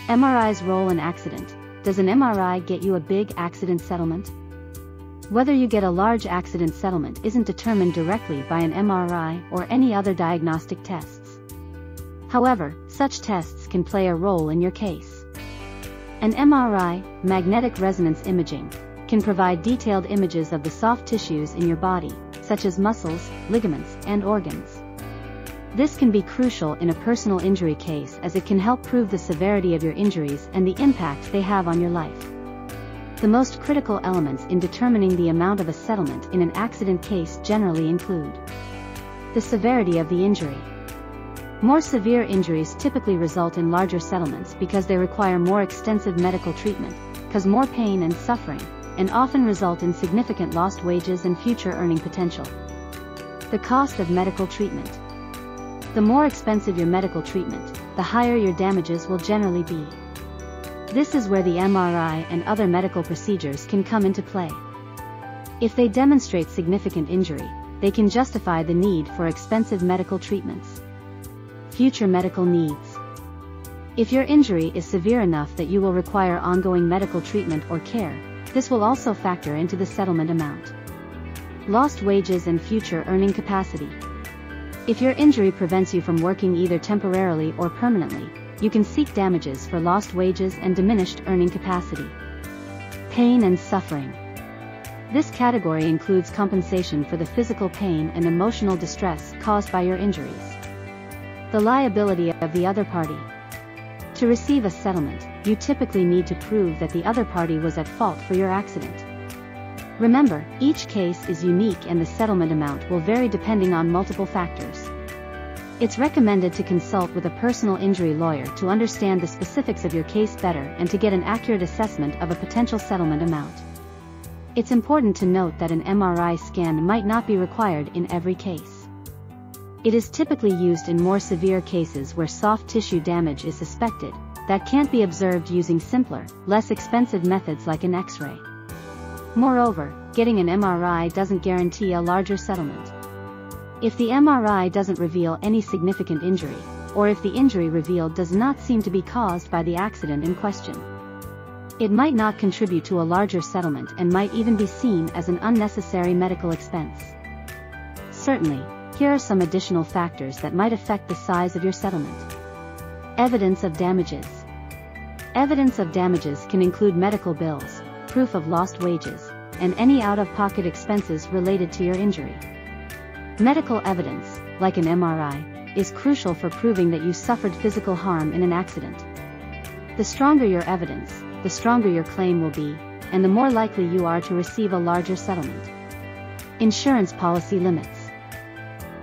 MRI's role in accident. Does an MRI get you a big accident settlement? Whether you get a large accident settlement isn't determined directly by an MRI or any other diagnostic tests. However, such tests can play a role in your case. An MRI, magnetic resonance imaging, can provide detailed images of the soft tissues in your body, such as muscles, ligaments, and organs. This can be crucial in a personal injury case as it can help prove the severity of your injuries and the impact they have on your life. The most critical elements in determining the amount of a settlement in an accident case generally include the severity of the injury. More severe injuries typically result in larger settlements because they require more extensive medical treatment, cause more pain and suffering, and often result in significant lost wages and future earning potential. The cost of medical treatment. The more expensive your medical treatment, the higher your damages will generally be. This is where the MRI and other medical procedures can come into play. If they demonstrate significant injury, they can justify the need for expensive medical treatments. Future medical needs. If your injury is severe enough that you will require ongoing medical treatment or care, this will also factor into the settlement amount. Lost wages and future earning capacity. If your injury prevents you from working either temporarily or permanently, you can seek damages for lost wages and diminished earning capacity. Pain and suffering. This category includes compensation for the physical pain and emotional distress caused by your injuries. The liability of the other party. To receive a settlement, you typically need to prove that the other party was at fault for your accident. Remember, each case is unique and the settlement amount will vary depending on multiple factors. It's recommended to consult with a personal injury lawyer to understand the specifics of your case better and to get an accurate assessment of a potential settlement amount. It's important to note that an MRI scan might not be required in every case. It is typically used in more severe cases where soft tissue damage is suspected, that can't be observed using simpler, less expensive methods like an X-ray. Moreover, getting an MRI doesn't guarantee a larger settlement. If the MRI doesn't reveal any significant injury, or if the injury revealed does not seem to be caused by the accident in question, it might not contribute to a larger settlement and might even be seen as an unnecessary medical expense. Certainly, here are some additional factors that might affect the size of your settlement. Evidence of damages. Evidence of damages can include medical bills, proof of lost wages, and any out-of-pocket expenses related to your injury. Medical evidence, like an MRI, is crucial for proving that you suffered physical harm in an accident. The stronger your evidence, the stronger your claim will be, and the more likely you are to receive a larger settlement. Insurance policy limits.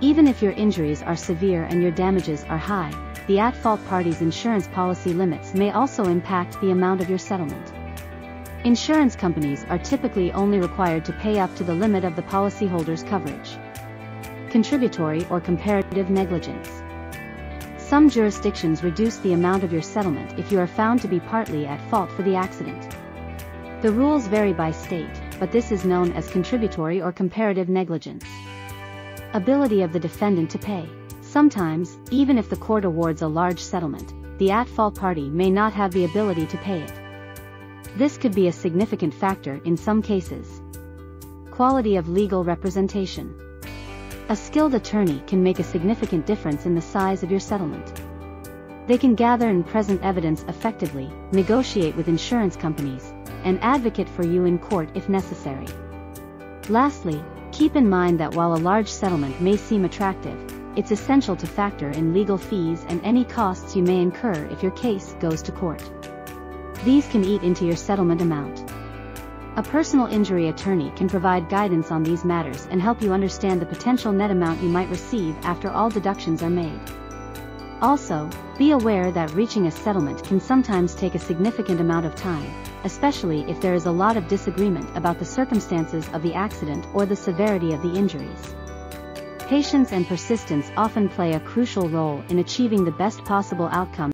Even if your injuries are severe and your damages are high, the at-fault party's insurance policy limits may also impact the amount of your settlement. Insurance companies are typically only required to pay up to the limit of the policyholder's coverage. Contributory or comparative negligence. Some jurisdictions reduce the amount of your settlement if you are found to be partly at fault for the accident. The rules vary by state, but this is known as contributory or comparative negligence. Ability of the defendant to pay. Sometimes, even if the court awards a large settlement, the at-fault party may not have the ability to pay it. This could be a significant factor in some cases. Quality of legal representation. A skilled attorney can make a significant difference in the size of your settlement. They can gather and present evidence effectively, negotiate with insurance companies, and advocate for you in court if necessary. Lastly, keep in mind that while a large settlement may seem attractive, it's essential to factor in legal fees and any costs you may incur if your case goes to court. These can eat into your settlement amount. A personal injury attorney can provide guidance on these matters and help you understand the potential net amount you might receive after all deductions are made. Also, be aware that reaching a settlement can sometimes take a significant amount of time, especially if there is a lot of disagreement about the circumstances of the accident or the severity of the injuries. Patience and persistence often play a crucial role in achieving the best possible outcome